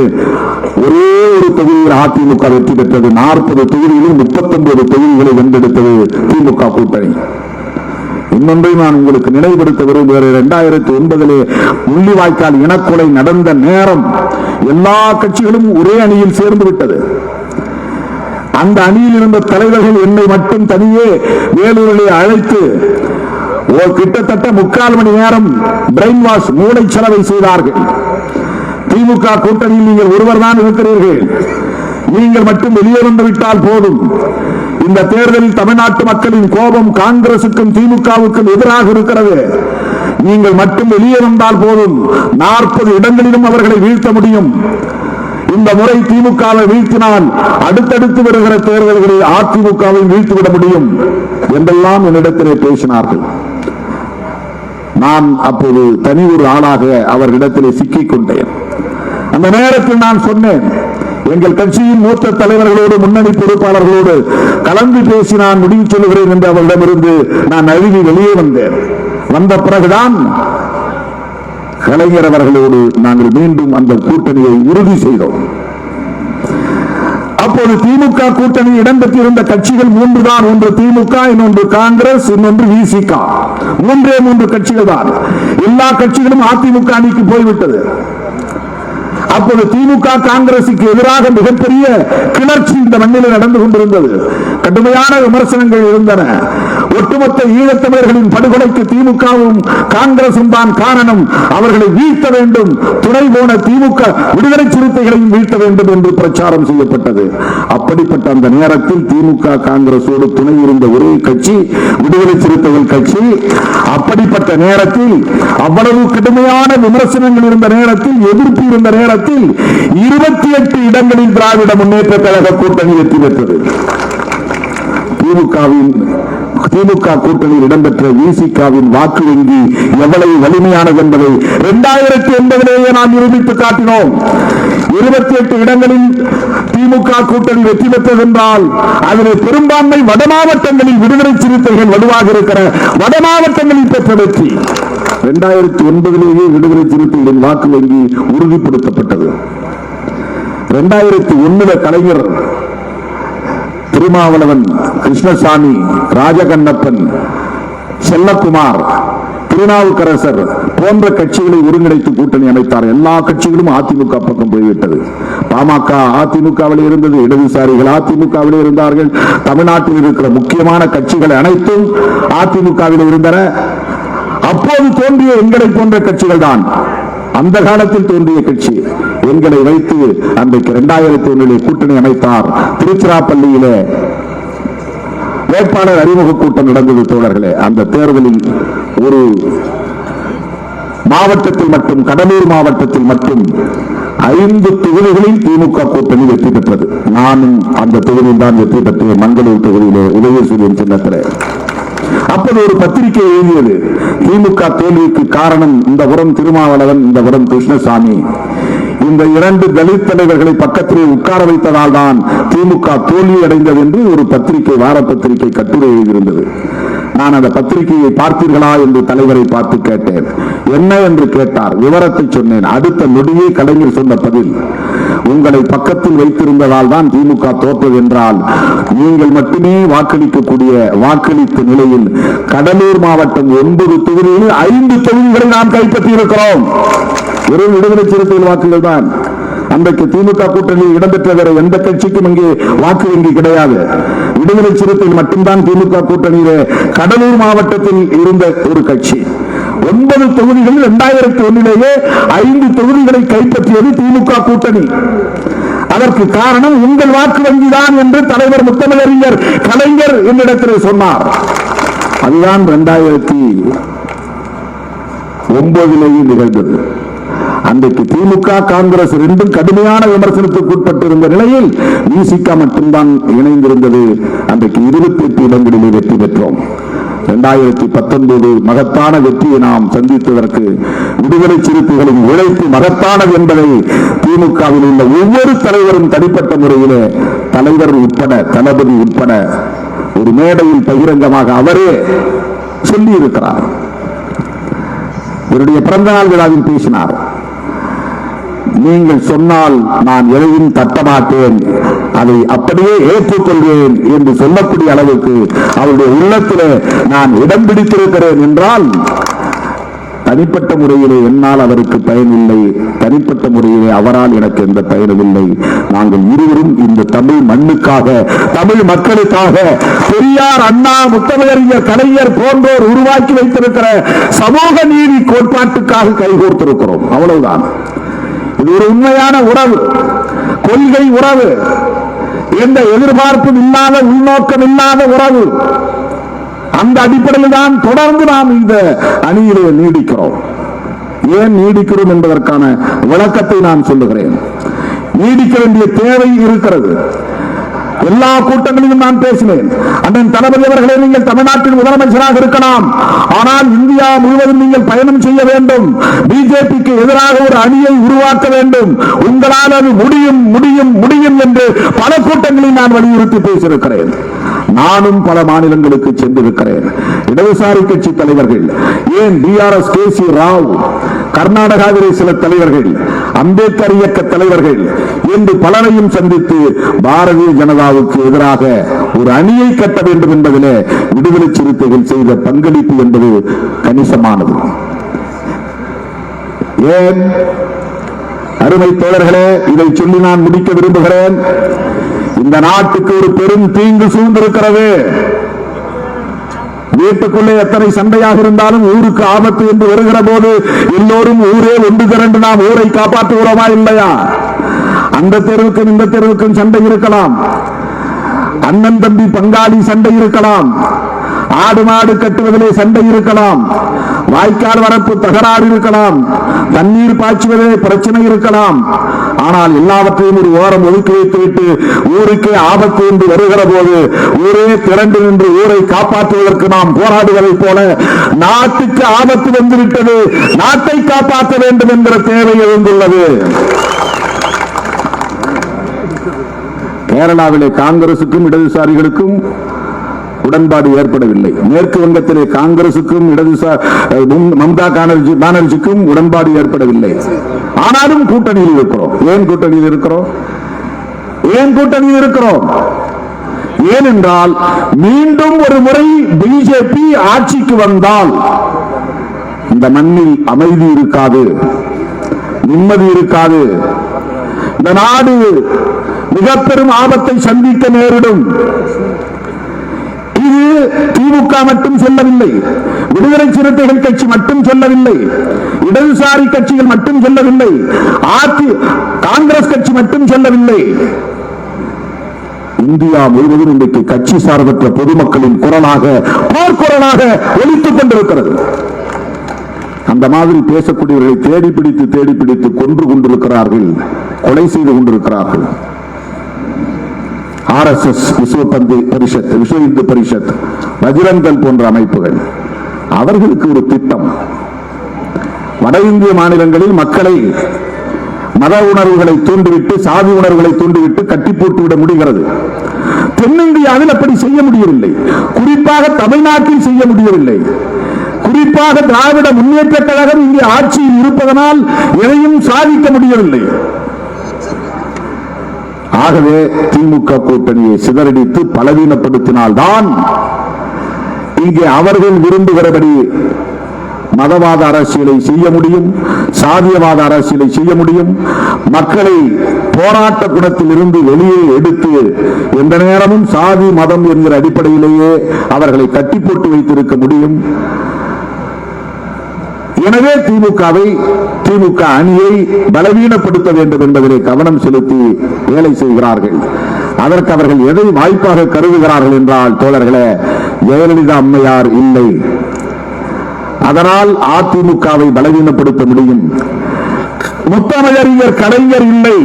ஒரே ஒரு தொகுதியில் அதிமுக வெற்றி பெற்றது. 40 தொகுதிகளில் 39 தொகுதிகளை வென்றெடுத்தது திமுக கூட்டணி. இன்னொன்றை நான் உங்களுக்கு நினைவுபடுத்த விரும்புகிறேன். 2009 முள்ளிவாய்க்கால் இனக்கொலை நடந்த நேரம் எல்லா கட்சிகளும் ஒரே அணியில் சேர்ந்து விட்டது. அந்த அணியில் இருந்த தலைவர்கள் என்னை மட்டும் தனியே வேலூரிலே அழைத்து கிட்டத்தட்ட 3/4 மணி நேரம் பிரெயின் வாஷ், மூளை செலவை செய்தார்கள். திமுக கூட்டணியில் நீங்கள் ஒருவர் தான் இருக்கிறீர்கள், நீங்கள் மட்டும் வெளியே வந்து விட்டால் போதும். இந்த தேர்தலில் தமிழ்நாட்டு மக்களின் கோபம் காங்கிரசுக்கும் திமுகவுக்கும் எதிராக இருக்கிறது. நீங்கள் மட்டும் வெளியே வந்தால் போதும், 40 இடங்களிலும் அவர்களை வீழ்த்த முடியும். இந்த முறை திமுகவை வீழ்த்தினால் அடுத்தடுத்து வருகிற தேர்தல்களில் அதிமுகவை வீழ்த்திவிட முடியும் என்றெல்லாம் என்னிடத்திலே பேசினார்கள். நான் அப்போது தனி ஒரு ஆளாக அவர்களிடத்திலே சிக்கிக் கொண்டேன். அந்த நேரத்தில் நான் சொன்னேன், எங்கள் கட்சியின் மூத்த தலைவர்களோடு, முன்னணி பொறுப்பாளர்களோடு கலந்து பேசி நான் முடிவு சொல்லுகிறேன் என்று அவர்களிடமிருந்து நான் நழுவி வெளியே வந்தேன். வந்த பிறகுதான் கலைஞர் அவர்களோடு நாங்கள் மீண்டும் அந்த கூட்டணியை உறுதி செய்தோம். அப்போது திமுக கூட்டணி இடம்பெற்றிருந்த கட்சிகள் 3 தான். ஒன்று திமுக, இன்னொன்று காங்கிரஸ், இன்னொன்று விசிக. 3 கட்சிகள் தான். எல்லா கட்சிகளும் அதிமுக அணிக்கு போய்விட்டது. அப்போது திமுக காங்கிரசுக்கு எதிராக மிகப்பெரிய கிளர்ச்சி இந்த மண்ணில் நடந்து கொண்டிருந்தது. கடுமையான விமர்சனங்கள் இருந்தன. ஒட்டுமொத்த ஈழத்தமிழர்களின் படுகொலைக்கு திமுகவும் காங்கிரசும் தான் காரணம், அவர்களை வீழ்த்த வேண்டும், துணை போன திமுக விடுதலை சிறுத்தைகளையும் வீழ்த்த வேண்டும் என்று பிரச்சாரம் செய்யப்பட்டது. அப்படிப்பட்ட அந்த நேரத்தில் திமுக காங்கிரசோடு துணை இருந்த ஒரே கட்சி விடுதலை சிறுத்தைகள் கட்சி. அப்படிப்பட்ட நேரத்தில், அவ்வளவு கடுமையான விமர்சனங்கள் இருந்த நேரத்தில், எதிர்ப்பு இருந்த நேரத்தில் 28 இடங்களில் திராவிட முன்னேற்ற கழக கூட்டணி வெற்றி பெற்றது. திமுக கூட்டணியில் இடம்பெற்ற விசிகாவின் வாக்கு வங்கி எவ்வளவு வலிமையானது என்பதை 2009 நாம் நிரூபித்து காட்டினோம். 28 இடங்களில் திமுக கூட்டணி வெற்றி பெற்றது என்றால் அதில் பெரும்பான்மை வட மாவட்டங்களில் விடுதலை சிறுத்தைகள் வலுவாக இருக்கிற வட மாவட்டங்களில் பெற்ற வெற்றி. 2009 விடுதலை சிறுத்தைகளின் வாக்கு வங்கி உறுதிப்படுத்தப்பட்டது. 2001 கலைஞர், திருமாவளவன், கிருஷ்ணசாமி, ராஜகண்ணப்பன், செல்லக்குமார், திருநாவுக்கரசர் போன்ற கட்சிகளை ஒருங்கிணைத்து கூட்டணி அமைத்தார். எல்லா கட்சிகளும் அதிமுக பக்கம் போய்விட்டது. பாமக அதிமுகவில் இருந்தது, இடதுசாரிகள் அதிமுகவில் இருந்தார்கள். தமிழ்நாட்டில் இருக்கிற முக்கியமான கட்சிகள் அனைத்தும் அதிமுகவில் இருந்தன. அப்போது தோன்றிய எங்களை போன்ற கட்சிகள் தான் அந்த காலத்தில் தோன்றிய கட்சி. எங்களை வைத்து அன்றைக்கு 2001 கூட்டணி அமைத்தார். திருச்சிராப்பள்ளியிலே வேட்பாளர் அறிமுக கூட்டம் நடந்தது தோழர்களே. அந்த தேர்தலில் ஒரு மாவட்டத்தில் மட்டும், கடலூர் மாவட்டத்தில் மட்டும் 5 தொகுதிகளில் திமுக கூட்டணி வெற்றி பெற்றது. நானும் அந்த தொகுதியில் தான் வெற்றி பெற்றேன். மங்களூர் தொகுதியிலே உதயசூரியன் சின்னத்திலே. அப்போது ஒரு பத்திரிகை எழுதியது, திமுக தோல்விக்கு காரணம் இந்த புறம் திருமாவளவன், இந்த புறம் கிருஷ்ணசாமி, இந்த 2 தலித் தலைவர்களை பக்கத்திலே உட்கார வைத்ததால் தான் திமுக தோல்வி அடைந்தது என்று ஒரு பத்திரிகை, வார பத்திரிகை கட்டுரை எழுதியிருந்தது. நான் அந்த பத்திரிகையை பார்த்தீர்களா என்று தலைவரை பார்த்து கேட்டேன். என்ன என்று கேட்டார். விவரத்தை சொன்னேன். அடுத்த நொடியே கலைஞர் சொன்ன பதில், உங்களை பக்கத்தில் வைத்திருந்ததால் தான் திமுக தோற்றது என்றால் நீங்கள் மட்டுமே வாக்களிக்கக்கூடிய வாக்களித்த நிலையில் கடலூர் மாவட்டம் 9 தொகுதியில் 5 தொகுதிகளை நாம் கைப்பற்றி இருக்கிறோம். வெறும் விடுதலை சிறுத்தைகள் வாக்குகள் தான். அன்றைக்கு திமுக கூட்டணியில் இடம்பெற்ற வேற எந்த கட்சிக்கும் இங்கே வாக்கு வங்கி கிடையாது. விடுதலை சிறுத்தைகள் மட்டும்தான் திமுக கூட்டணியிலே கடலூர் மாவட்டத்தில் இருந்த ஒரு கட்சி. 9 தொகுதிகளில் 2001 5 தொகுதிகளை கைப்பற்றியது திமுக கூட்டணி. அதற்கு காரணம் உங்கள் வாக்கு வங்கிதான் என்று தலைவர் முத்தமிழறிஞர் கலைஞர் என்னிடத்தில் சொன்னார். அதுதான் 2009 நிகழ்ந்தது. அன்றைக்கு திமுக காங்கிரஸ் ரெண்டும் கடுமையான விமர்சனத்துக்கு உட்பட்டிருந்த நிலையில் விசிக மட்டும்தான் இணைந்திருந்தது. அன்றைக்கு 28 இடங்களிலே வெற்றி பெற்றோம். 2019 மகத்தான வெற்றியை நாம் சந்தித்ததற்கு விடுதலை சிறுத்தைகளின் உழைப்பு மகத்தானது என்பதை திமுகவில் உள்ள ஒவ்வொரு தலைவரும் தனிப்பட்ட முறையிலே, தலைவர் உட்பட, தளபதி உட்பட ஒரு மேடையில் பகிரங்கமாக அவரே சொல்லி இருக்கிறார். இவருடைய பிறந்தநாள் விழாவில் பேசினார். நீங்கள் சொன்னால் நான் எதையும் தட்டமாட்டேன், அதை அப்படியே ஏற்றுக்கொள்வேன் என்று சொல்லக்கூடிய அளவுக்கு அவருடைய உள்ளத்திலே நான் இடம் பிடித்திருக்கிறேன் என்றால் தனிப்பட்ட முறையிலே என்னால் அவருக்கு பயனில்லை, தனிப்பட்ட முறையிலே அவரால் எனக்கு எந்த பயனும் இல்லை. நாங்கள் இருவரும் இந்த தமிழ் மண்ணுக்காக, தமிழ் மக்களுக்காக, பெரியார், அண்ணா, முத்தமிழறிஞர் கலைஞர் போன்றோர் உருவாக்கி வைத்திருக்கிற சமூக நீதி கோட்பாட்டுக்காக கைகோர்த்திருக்கிறோம். அவ்வளவுதான். இது ஒரு உண்மையான உறவு, கொள்கை உறவு, எந்த எதிர்பார்ப்பும் இல்லாத, உள்நோக்கம் இல்லாத உறவு. அந்த அடிப்படையில் தான் தொடர்ந்து நாம் இந்த அணியிலே நீடிக்கிறோம். ஏன் நீடிக்கிறோம் என்பதற்கான விளக்கத்தை நான் சொல்லுகிறேன். நீடிக்க வேண்டிய தேவை இருக்கிறது. எல்லா கூட்டங்களிலும் நான் பேசினேன். அண்ணன் தளபதி அவர்களே, நீங்கள் தமிழ்நாட்டின் முதலமைச்சராக இருக்கலாம், ஆனால் இந்தியா முழுவதும் நீங்கள் பயணம் செய்ய வேண்டும். பிஜேபிக்கு எதிராக ஒரு அணியை உருவாக்க வேண்டும். உங்களால் அது முடியும் முடியும் முடியும் என்று பல கூட்டங்களில் நான் வலியுறுத்தி பேசியிருக்கிறேன். நானும் பல மாநிலங்களுக்கு சென்றிருக்கிறேன். இடதுசாரி கட்சி தலைவர்கள், ஏன் டிஆர்எஸ் KC ராவ், கர்நாடகாவிலே சில தலைவர்கள், அம்பேத்கர் இயக்க தலைவர்கள் என்று பலரையும் சந்தித்து பாரதிய ஜனதாவுக்கு எதிராக ஒரு அணியை கட்ட வேண்டும் என்பதிலே விடுதலை சிறுத்தைகள் செய்த பங்களிப்பு என்பது கணிசமானது. ஏன் அருமை தோழர்களே, இதை சொல்லி நான் முடிக்க விரும்புகிறேன். இந்த நாட்டுக்கு ஒரு பெரும் தீங்கு சூழ்ந்திருக்கிறது. வீட்டுக்குள்ளே எத்தனை சண்டையாக இருந்தாலும் ஊருக்கு ஆபத்து என்று வருகிற போது எல்லோரும் ஊரே ஒன்று திரண்டு நாம் ஊரை காப்பாற்றுகிறோமா இல்லையா? அந்த தெருவுக்கும் இந்த தெருவுக்கும் சண்டை இருக்கலாம், அண்ணன் தம்பி பங்காளி சண்டை இருக்கலாம், ஆடு மாடு கட்டுவதிலே சண்டை இருக்கலாம், வாய்க்கால் வரப்பு தகராறு இருக்கலாம், தண்ணீர் பாய்ச்சுவதிலே பிரச்சனை இருக்கலாம். ஆனால் எல்லாவற்றையும் ஒரு ஓரம் ஒதுக்கி வைத்துவிட்டு ஊருக்கே ஆபத்து என்று வருகிற போது ஊரே திரண்டு நின்று ஊரை காப்பாற்றுவதற்கு நாம் போராடுவதைப் போல நாட்டுக்கு ஆபத்து வந்துவிட்டது, நாட்டை காப்பாற்ற வேண்டும் என்கிற தேவை எழுந்துள்ளது. கேரளாவிலே காங்கிரசுக்கும் இடதுசாரிகளுக்கும் உடன்பாடு ஏற்படவில்லை. மேற்கு வங்கத்திலே காங்கிரசுக்கும் மம்தா பானர்ஜிக்கும் உடன்பாடு ஏற்படவில்லை. ஆனாலும் கூட்டணியில் இருக்கிறோம். ஏன் கூட்டணியில் இருக்கிறோம்? ஏன் கூட்டணியில் இருக்கிறோம்? ஏனென்றால் மீண்டும் ஒரு முறை பிஜேபி ஆட்சிக்கு வந்தால் இந்த மண்ணில் அமைதி இருக்காது, நிம்மதி இருக்காது. இந்த நாடு மிக பெரும் ஆபத்தை சந்திக்க நேரிடும். இது திமுக மட்டும் சொல்லவில்லை, விடுதலை சிறுத்தைகள் கட்சி மட்டும் சொல்லவில்லை, இடதுசாரி கட்சிகள் மட்டும் சொல்லவில்லை, காங்கிரஸ் கட்சி மட்டும் சொல்லவில்லை. இந்தியா முழுவதும் இன்றைக்கு கட்சி சார்பற்ற பொதுமக்களின் குரலாக, போர்க்குரலாக ஒலித்துக் கொண்டிருக்கிறது. அந்த மாதிரி பேசக்கூடியவர்களை தேடி பிடித்து கொன்று கொண்டிருக்கிறார்கள், கொலை செய்து கொண்டிருக்கிறார்கள். RSS, விஸ்வ இந்து பரிஷத், பஜ்ரங்கல் போன்ற அமைப்புகள், அவர்களுக்கு ஒரு திட்டம். வட இந்திய மாநிலங்களில் மக்களை மத உணர்வுகளை தூண்டிவிட்டு, சாதி உணர்வுகளை தூண்டிவிட்டு கட்டி போட்டுவிட முடிகிறது. தென்னிந்தியாவில் அப்படி செய்ய முடியவில்லை. குறிப்பாக தமிழ்நாட்டில் செய்ய முடியவில்லை. குறிப்பாக திராவிட முன்னேற்ற கழகம் இங்கே ஆட்சியில் இருப்பதனால் எதையும் சாதிக்க முடியவில்லை. ஆகவே திமுக கூட்டணியை சிதறடித்து பலவீனப்படுத்தினால்தான் இங்கே அவர்கள் விரும்புகிறபடி மதவாத அரசியலை செய்ய முடியும், சாதியவாத அரசியலை செய்ய முடியும். மக்களை போராட்ட குணத்தில் இருந்து வெளியே எடுத்து எந்த நேரமும் சாதி மதம் என்கிற அடிப்படையிலேயே அவர்களை கட்டி போட்டு வைத்திருக்க முடியும். எனவே திமுக அணியை பலவீனப்படுத்த வேண்டும் என்பதிலே கவனம் செலுத்தி வேலை செய்கிறார்கள். அதற்கு அவர்கள் எதை வாய்ப்பாக கருதுகிறார்கள் என்றால், தோழர்களே, ஜெயலலிதா அம்மையார் இல்லை, அதனால் அதிமுகவை பலவீனப்படுத்த முடியும். முத்தமிழறிஞர் கலைஞர் இல்லை,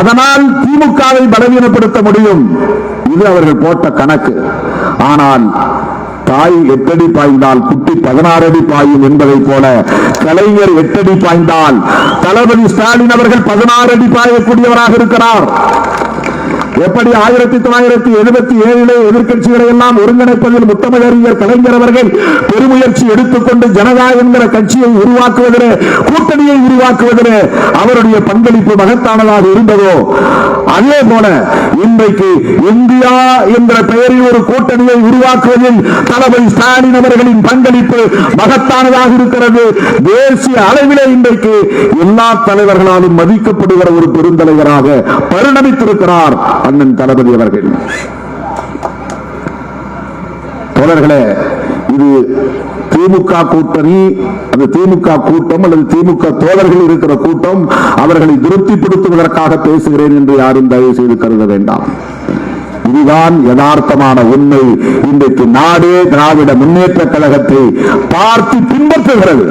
அதனால் திமுகவை பலவீனப்படுத்த முடியும். இது அவர்கள் போட்ட கணக்கு. ஆனால் தாய் 8 அடி பாய்ந்தால் குட்டி 16 அடி பாயும் என்பதை போல கலைஞர் 8 அடி பாய்ந்தால் தளபதி ஸ்டாலின் அவர்கள் 16 அடி பாயக்கூடியவராக இருக்கிறார். எப்படி 1977 எதிர்க்கட்சிகளை எல்லாம் ஒருங்கிணைப்பதில் முத்தமிழறிஞர் கலைஞர் அவர்கள் பெருமுயற்சி எடுத்துக்கொண்டு ஜனதா என்கிற கட்சியை உருவாக்குவதிலே, கூட்டணியை உருவாக்குவதிலே அவருடைய பங்களிப்பு மகத்தானதாக இருந்ததோ, அதே போல இன்றைக்கு இந்தியா என்ற பெயரில் ஒரு கூட்டணியை உருவாக்குவதில் தளபதி ஸ்டாலின் அவர்களின் பங்களிப்பு மகத்தானதாக இருக்கிறது. தேசிய அளவிலே இன்றைக்கு எல்லா தலைவர்களாலும் மதிக்கப்படுகிற ஒரு பெருந்தலைவராக பரிணமித்திருக்கிறார் அண்ணன் தளபதி அவர்கள். தோழர்களே, இது திமுக கூட்டணி, அது திமுக கூட்டம் அல்லது திமுக தோழர்கள் இருக்கிற கூட்டம். அவர்களை திருப்திப்படுத்துவதற்காக பேசுகிறேன் என்று யாரும் தயவு செய்து கருத வேண்டாம். இதுதான் யதார்த்தமான உண்மை. இன்றைக்கு நாடே திராவிட முன்னேற்ற கழகத்தை பார்த்து பின்பற்றுகிறது.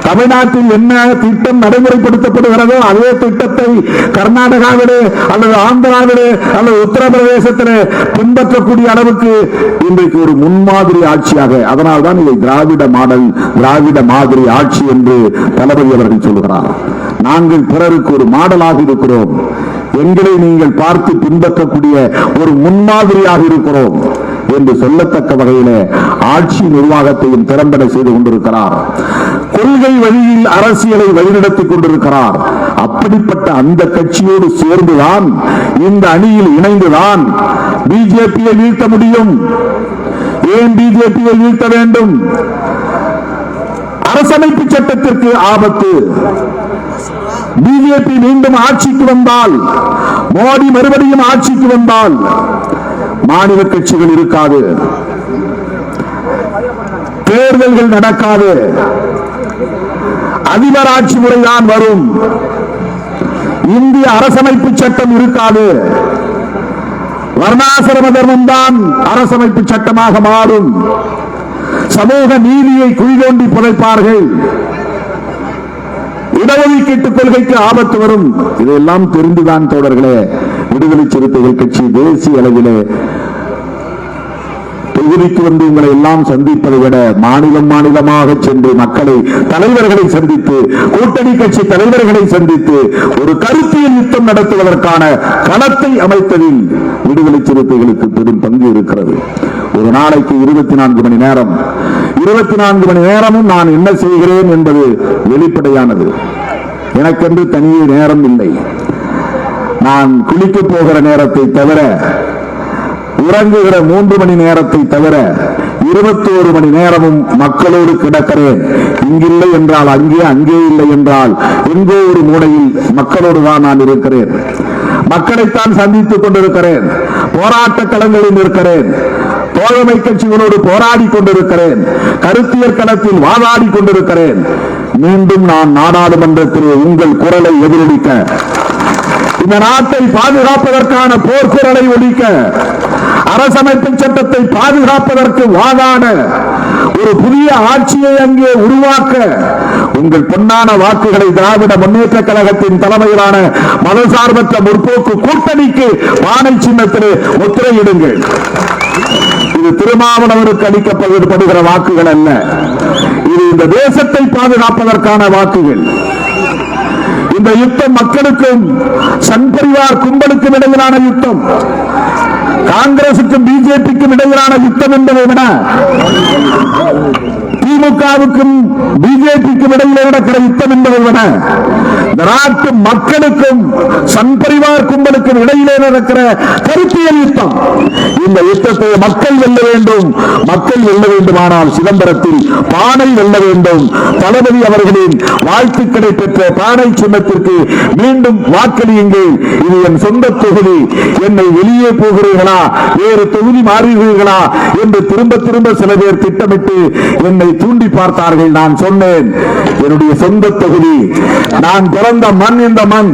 தமிழ்நாட்டில் என்ன திட்டம் நடைமுறைப்படுத்தப்படுகிறதோ அதே திட்டத்தை கர்நாடகாவிலே அல்லது ஆந்திராவிலே அல்லது உத்தரப்பிரதேசத்திலே பின்பற்றக்கூடிய அளவுக்கு இன்றைக்கு ஒரு முன்மாதிரி ஆட்சியாக, அதனால்தான் இதை திராவிட மாதிரி ஆட்சி என்று தளபதி அவர்கள் சொல்கிறார். நாங்கள் பிறருக்கு ஒரு மாடலாக இருக்கிறோம், எங்களை நீங்கள் பார்த்து பின்பற்றக்கூடிய ஒரு முன்மாதிரியாக இருக்கிறோம் என்று சொல்லத்தக்க வகையிலே ஆட்சி நிர்வாகத்தையும் திறம்பட செய்து கொண்டிருக்கிறார். கொள்கை வழியில் அரசியலை வழிநடத்திக் கொண்டிருக்கிறார். அப்படிப்பட்ட அந்த கட்சியோடு சேர்ந்துதான், இந்த அணியில் இணைந்துதான் பிஜேபியை வீழ்த்த முடியும். ஏன் பிஜேபியை வீழ்த்த வேண்டும்? அரசமைப்பு சட்டத்திற்கு ஆபத்து. பிஜேபி மீண்டும் ஆட்சிக்கு வந்தால், மோடி மறுபடியும் ஆட்சிக்கு வந்தால் மாநில கட்சிகள் இருக்காது, தேர்தல்கள் நடக்காது, அதிபர் ஆட்சி முறைதான் வரும், இந்திய அரசமைப்பு சட்டம் இருக்காது, வர்ணாசிரம தர்மம் தான் அரசமைப்பு சட்டமாக மாறும், சமூக நீதியை குழி புதைப்பார்கள், இடஒதுக்கீட்டு கொள்கைக்கு ஆபத்து வரும். இதையெல்லாம் தெரிந்துதான் தோழர்களே விடுதலை சிறுத்தைகள் கட்சி தேசிய அளவிலே தொகுதிக்கு வந்து உங்களை எல்லாம் சந்திப்பதை விட மாநிலமாக சென்று மக்களை, தலைவர்களை சந்தித்து, கூட்டணி கட்சி தலைவர்களை சந்தித்து ஒரு கருத்தியல் யுத்தம் நடத்துவதற்கான களத்தை அமைத்ததில் விடுதலை சிறுத்தைகளுக்கு பெரும் பங்கு இருக்கிறது. ஒரு நாளைக்கு 24 மணி நேரம், 24 மணி நேரமும் நான் என்ன செய்கிறேன் என்பது வெளிப்படையானது. எனக்கென்று தனியே நேரம் இல்லை. நான் குளிக்க போகிற நேரத்தை தவிர, உறங்குகிற 3 மணி நேரத்தை தவிர 21 மணி நேரமும் மக்களோடு கிடக்கிறேன். இங்கில்லை என்றால் அங்கே, அங்கே இல்லை என்றால் எங்கோ ஒரு மூலையில் மக்களோடு தான் நான் இருக்கிறேன். மக்களைத்தான் சந்தித்துக் கொண்டிருக்கிறேன். போராட்ட களங்களில் இருக்கிறேன். தோழமை கட்சிகளோடு போராடி கொண்டிருக்கிறேன். கருத்தியல் களத்தில் வாதாடி கொண்டிருக்கிறேன். மீண்டும் நான் நாடாளுமன்றத்தில் உங்கள் குரலை எதிரொலிக்க, இந்த நாட்டை பாதுகாப்பதற்கான போர்க்குரலை ஒலிக்க, அரசமைப்பு சட்டத்தை பாதுகாப்பதற்கு வாதாட, ஒரு புதிய ஆட்சியை அங்கே உருவாக்க உங்கள் பொன்னான வாக்குகளை திராவிட முன்னேற்ற கழகத்தின் தலைமையிலான மதசார்பற்ற முற்போக்கு கூட்டணிக்கு பானை சின்னத்திலே முத்திரையிடுங்கள். இது திருமாவளவனுக்கு அளிக்கப்படுகிற வாக்குகள் அல்ல. இது இந்த தேசத்தை பாதுகாப்பதற்கான வாக்குகள். இந்த யுத்தம் மக்களுக்கும் சங் பரிவார் கும்பலுக்கும் இடையிலான யுத்தம், காங்கிரசுக்கும் பிஜேபிக்கும் இடையிலான யுத்தம் என்பதை விட திமுகவுக்கும் பிஜேபிக்கும் இடையிலே நடக்கிற யுத்தம் என்பதை விட இந்த நாட்டு மக்களுக்கும் சங் பரிவார் கும்பலுக்கும் இடையிலே நடக்கிற கருத்தியல் யுத்தம். இந்த யுத்தத்தை மக்கள் வெல்ல வேண்டும். மக்கள் வெல்ல வேண்டுமானால் சிதம்பரத்தில் பானை வெல்ல வேண்டும். தளபதி அவர்களின் வாழ்த்துக்களை பெற்ற பானை சின்னத்திற்கு மீண்டும் வாக்களியுங்கள். இது என் சொந்த தொகுதி. என்னை வெளியே போகிறீர்களா, வேறு தொகுதி மாறுகிறீர்களா என்று திரும்ப திரும்ப சில பேர் திட்டமிட்டு என்னை தூண்டி பார்த்தார்கள். நான் சொன்னேன், என்னுடைய சொந்த தொகுதி, நான் பிறந்த மண் இந்த மண்.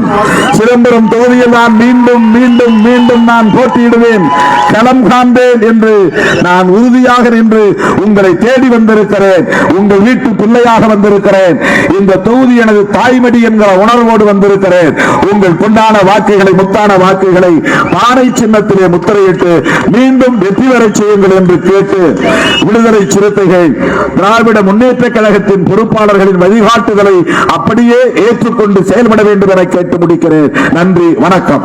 சிதம்பரம் தொகுதியில் நான் மீண்டும் மீண்டும் மீண்டும் நான் போட்டியிடுவேன், களம் காண்பேன் என்று நான் உறுதியாக நின்று உங்களை தேடி வந்திருக்கிறேன். உங்கள் வீட்டு பிள்ளையாக வந்திருக்கிறேன். இந்த தொகுதி எனது தாய்மடி என்கிற உணர்வோடு வந்திருக்கிறேன். உங்கள் பொன்னான வாக்குகளை, முத்தான வாக்குகளை பானை சின்னத்திலே முத்திரையிட்டு மீண்டும் வெற்றி பெற செய்யுங்கள் என்று கேட்டு, விடுதலை சிறுத்தைகள் திராவிட முன்னேற்ற கழகத்தின் பொறுப்பாளர்களின் வழிகாட்டுதலை அப்படியே ஏற்றுக்கொண்டு செயல்பட வேண்டும் என கேட்டு முடிக்கிறேன். நன்றி, வணக்கம்.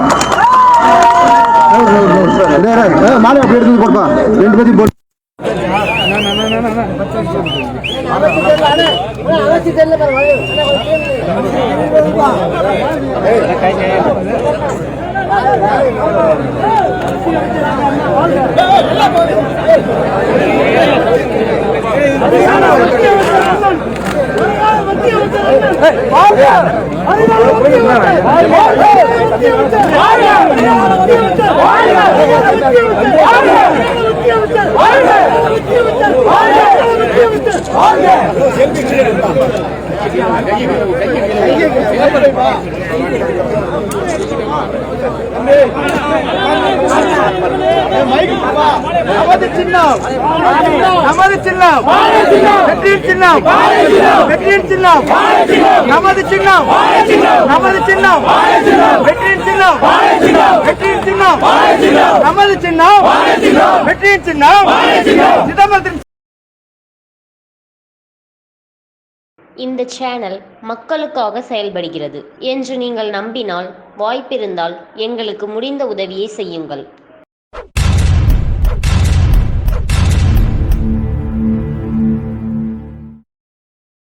நமது சின்னம், நமது சின்னம், வெற்றியின் சின்னம், வெற்றியின் சின்னம், நமது சின்னம், நமது சின்னம், வெற்றியின் சின்னம், வெற்றியின் சின்னம், நமது சின்னம், வெற்றியின் சின்னம், சிதம்பரத்தின். இந்த சேனல் மக்களுக்காக செயல்படுகிறது என்று நீங்கள் நம்பினால், வாய்ப்பிருந்தால் எங்களுக்கு முடிந்த உதவியை செய்யுங்கள்.